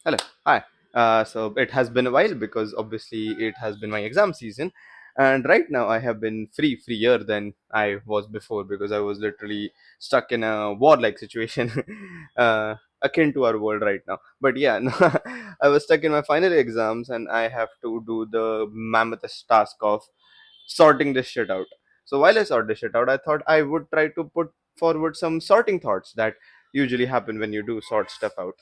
Hello. Hi. So it has been a while because obviously it has been my exam season, and right now I have been freer than I was before because I was literally stuck in a war-like situation, akin to our world right now. But yeah, no, I was stuck in my final exams, and I have to do the mammoth task of sorting this shit out. So while I sort this shit out, I thought I would try to put forward some sorting thoughts that usually happen when you do sort stuff out.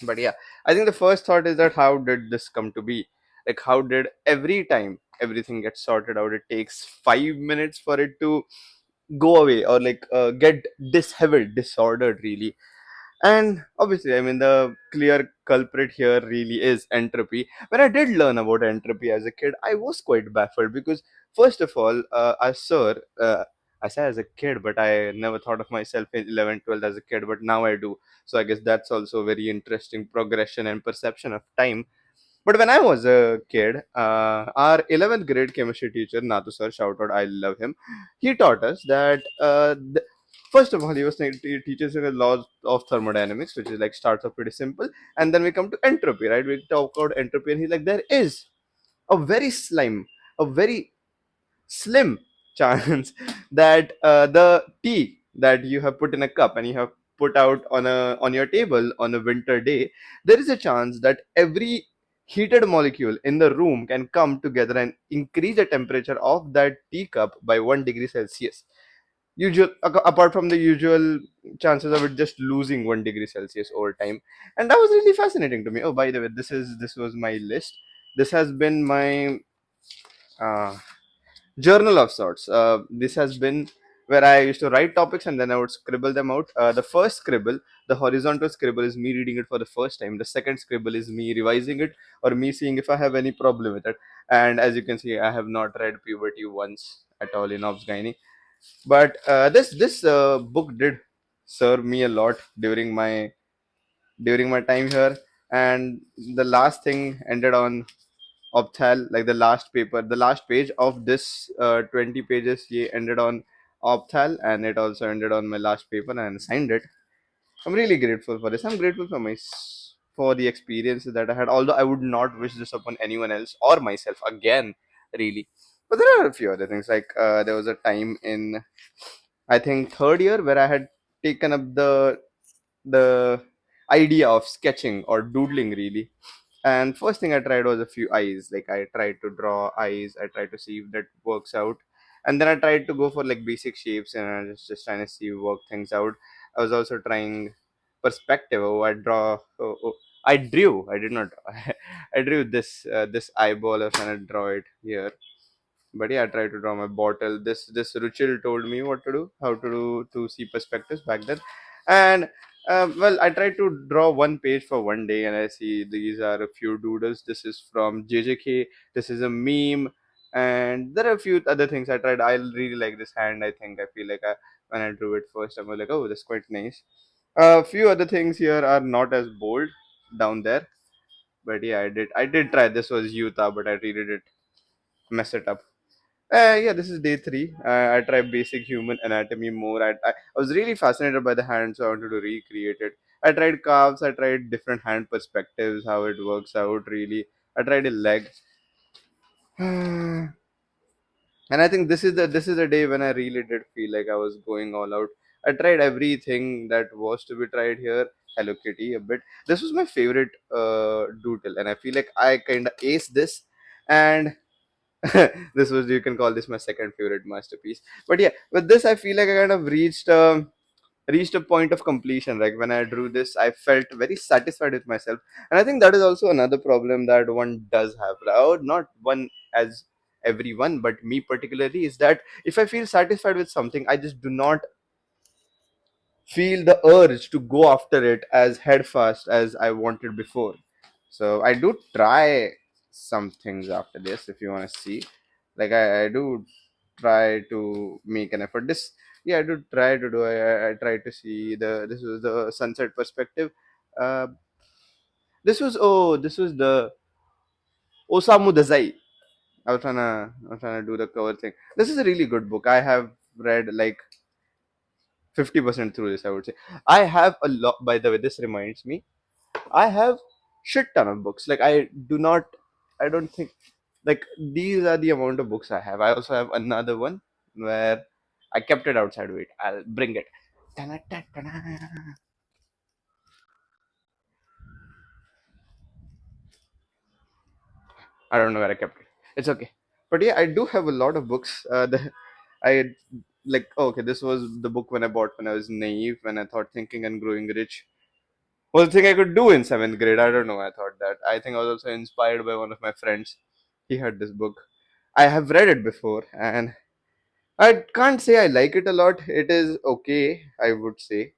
But yeah, I think the first thought is that how did this come to be? Like, how did every time everything gets sorted out, it takes 5 minutes for it to go away or like get disheveled, disordered, really? And obviously, I mean, the clear culprit here really is entropy. When I did learn about entropy as a kid, I was quite baffled because, first of all, I say as a kid, but I never thought of myself in 11th, 12th as a kid, but now I do. So I guess that's also a very interesting progression and perception of time. But when I was a kid, our 11th grade chemistry teacher, Natu sir, shout out, I love him. He taught us that, first of all, he teaches us the laws of thermodynamics, which is like starts off pretty simple. And then we come to entropy, right? We talk about entropy, and he's like, there is a very a very slim chance that the tea that you have put in a cup and you have put out on your table on a winter day, there is a chance that every heated molecule in the room can come together and increase the temperature of that teacup by 1 degree Celsius. Apart from the usual chances of it just losing 1 degree Celsius over time. And that was really fascinating to me. Oh, by the way, this was my list. This has been my uh, journal of sorts. This has been where I used to write topics and then I would scribble them out. The first scribble, the horizontal scribble, is me reading it for the first time. The second scribble is me revising it or me seeing if I have any problem with it. And as you can see, I have not read Puberty once at all in Obs Gynae. But this book did serve me a lot during my time here. And the last thing ended on Opthal, like the last paper, the last page of this 20 pages, he ended on Opthal, and it also ended on my last paper, and signed it. I'm really grateful for this. I'm grateful for for the experiences that I had, although I would not wish this upon anyone else or myself again, really. But there are a few other things, like there was a time in, I think, third year where I had taken up the idea of sketching or doodling, really. And first thing I tried was a few eyes. Like I tried to draw eyes. I tried to see if that works out. And then I tried to go for like basic shapes, and I was just trying to see work things out. I was also trying perspective. Oh, I draw. I drew. I did not. I drew this eyeball. I was trying to draw it here. But yeah, I tried to draw my bottle. This Ruchil told me what to do, how to do to see perspectives back then. And well, I tried to draw one page for one day, and I see these are a few doodles. This is from JJK. This is a meme, and there are a few other things I tried. I really like this hand. I think I feel like when I drew it first, I was like, oh, that's quite nice. A few other things here are not as bold down there, but yeah, I did try. This was Utah, but I really did mess it up. Yeah, this is day three. I tried basic human anatomy more. I was really fascinated by the hand, so I wanted to recreate it. I tried calves. I tried different hand perspectives, how it works out. Really, I tried a leg, and I think this is the day when I really did feel like I was going all out. I tried everything that was to be tried here. Hello Kitty, a bit. This was my favorite doodle, and I feel like I kind of aced this. And this was, you can call this my second favorite masterpiece. But yeah, with this I feel like I kind of reached a point of completion. Like when I drew this, I felt very satisfied with myself. And I think that is also another problem that one does have, oh, not one as everyone, but me particularly, is that if I feel satisfied with something, I just do not feel the urge to go after it as headfast as I wanted before. So I do try some things after this, if you want to see. Like I do try to make an effort. Yeah, I do try to do. I try to see this was the sunset perspective. Uh, this was the Osamu Dazai. I was trying to do the cover thing. This is a really good book. I have read like 50% through this, I would say. I have a lot. By the way, this reminds me. I have shit ton of books. Like I don't think like these are the amount of books I have. I also have another one where I kept it outside. Wait, I'll bring it. Ta-na-ta-ta-na. I don't know where I kept it. It's okay. But yeah, I do have a lot of books. I like okay, this was the book when I bought when I was naive, when I thought Thinking and Growing Rich was the thing I could do in seventh grade. I don't know. I thought that. I think I was also inspired by one of my friends. He had this book. I have read it before, and I can't say I like it a lot. It is okay, I would say.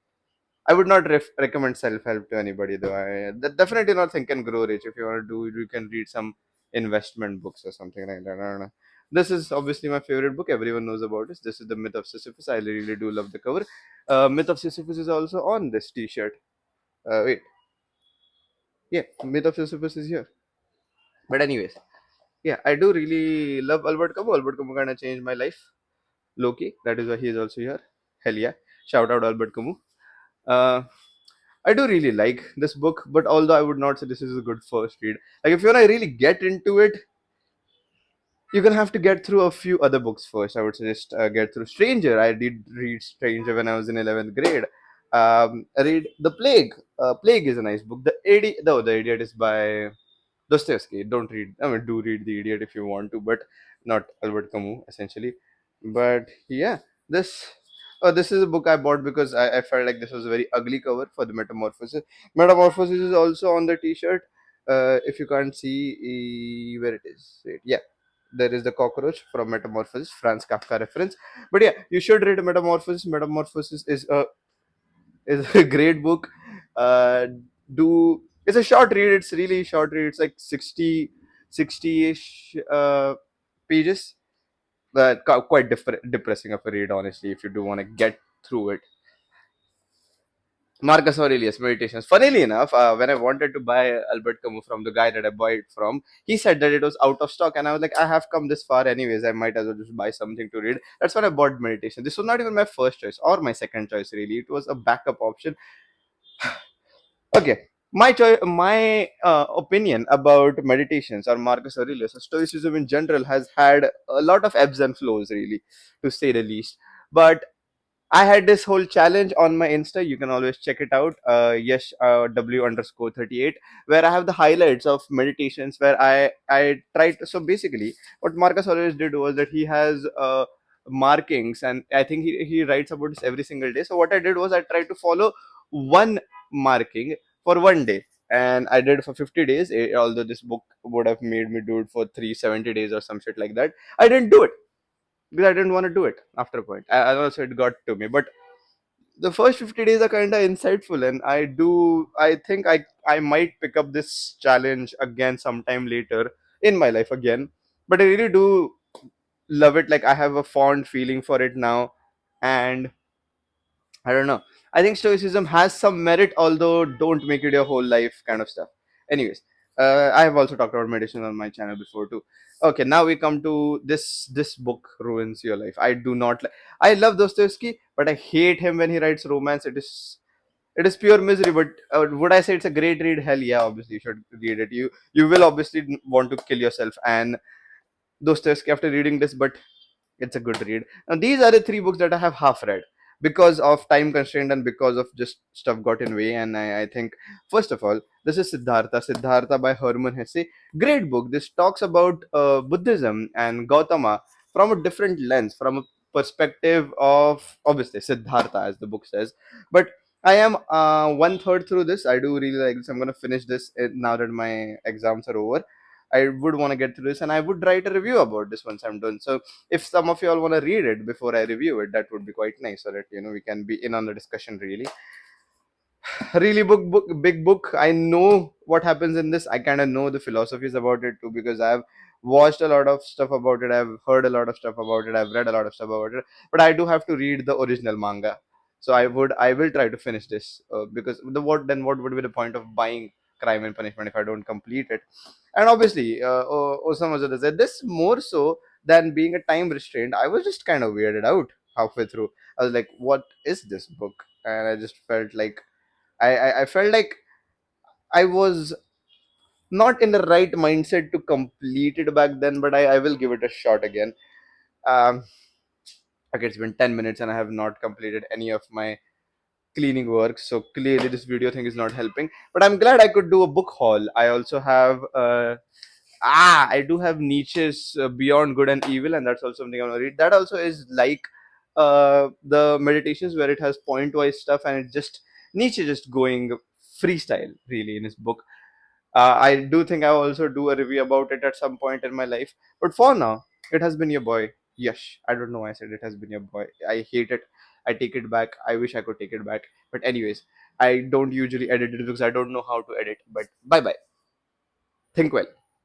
I would not recommend self help to anybody though. Definitely not Think and Grow Rich. If you want to do, you can read some investment books or something like that. I don't know. This is obviously my favorite book. Everyone knows about this. This is the Myth of Sisyphus. I really do love the cover. Myth of Sisyphus is also on this T-shirt. Wait, yeah, Myth of Sisyphus is here. But anyways, yeah, I do really love Albert Camus. Albert Camus kind of changed my life. Loki. That is why he is also here. Hell yeah! Shout out Albert Camus. Uh, I do really like this book, but although I would not say this is a good first read, like if you wanna really get into it, you're gonna have to get through a few other books first. I would suggest get through Stranger. I did read Stranger when I was in 11th grade. I read The Plague. Plague is a nice book. The Idiot is by Dostoevsky. Don't read. I mean, do read The Idiot if you want to, but not Albert Camus essentially. But yeah, this this is a book I bought because I felt like this was a very ugly cover for the Metamorphosis. Metamorphosis is also on the T-shirt. If you can't see where it is, wait, yeah, there is the cockroach from Metamorphosis, Franz Kafka reference. But yeah, you should read Metamorphosis. Metamorphosis is a great book. Do It's a short read. It's really short read. It's like 60 ish pages. Quite depressing of a read, honestly, if you do want to get through it. Marcus Aurelius Meditations. Funnily enough, when I wanted to buy Albert Camus from the guy that I bought it from, he said that it was out of stock, and I was like, I have come this far anyways. I might as well just buy something to read. That's when I bought Meditation. This was not even my first choice or my second choice, really. It was a backup option. Okay, my opinion about meditations or Marcus Aurelius or Stoicism in general has had a lot of ebbs and flows, really, to say the least. But I had this whole challenge on my Insta. You can always check it out. Yes, W underscore 38, where I have the highlights of meditations where I tried. So basically, what Marcus Aurelius did was that he has markings, and I think he writes about this every single day. So what I did was I tried to follow one marking for one day. And I did for 50 days, although this book would have made me do it for 370 days or some shit like that. I didn't do it because I didn't want to do it after a point. I also it got to me, but the first 50 days are kind of insightful, and I think I might pick up this challenge again sometime later in my life again. But I really do love it. Like I have a fond feeling for it now, and I don't know. I think stoicism has some merit, although don't make it your whole life kind of stuff. Anyways, I have also talked about meditation on my channel before too. Okay, now we come to this book ruins your life. I do not like. I love Dostoevsky, but I hate him when he writes romance. It is pure misery. But would I say it's a great read? Hell yeah, obviously you should read it. You will obviously want to kill yourself and Dostoevsky after reading this, but it's a good read. Now, these are the three books that I have half read because of time constraint and because of just stuff got in way. And I think, first of all, this is Siddhartha by Hermann Hesse. Great book. This talks about Buddhism and Gautama from a different lens, from a perspective of obviously Siddhartha, as the book says. But I am one third through this. I do really like this. I'm going to finish this now that my exams are over. I would want to get through this and I would write a review about this once I'm done. So if some of you all want to read it before I review it, that would be quite nice, so that we can be in on the discussion. Really big book. I know what happens in this. I kind of know the philosophies about it too because I've watched a lot of stuff about it. I've heard a lot of stuff about it. I've read a lot of stuff about it. But I do have to read the original manga. So I will try to finish this because what would be the point of buying Crime and Punishment if I don't complete it? And obviously, Osama Zada said this more so than being a time restraint. I was just kind of weirded out halfway through. I was like, what is this book? And I just felt like I felt like I was. not in the right mindset to complete it back then, but I will give it a shot again. um okay, it's been 10 minutes and I have not completed any of my cleaning work, so clearly this video thing is not helping, but I'm glad I could do a book haul. I also have I do have Nietzsche's Beyond Good and Evil, and that's also something I want to read. That also is like the meditations where it has point wise stuff, and it just Nietzsche just going freestyle really in his book. I do think I'll also do a review about it at some point in my life. But for now, it has been your boy, Yash. I don't know why I said it has been your boy. I hate it. I take it back. I wish I could take it back. But, anyways, I don't usually edit it because I don't know how to edit. But bye bye. Think well.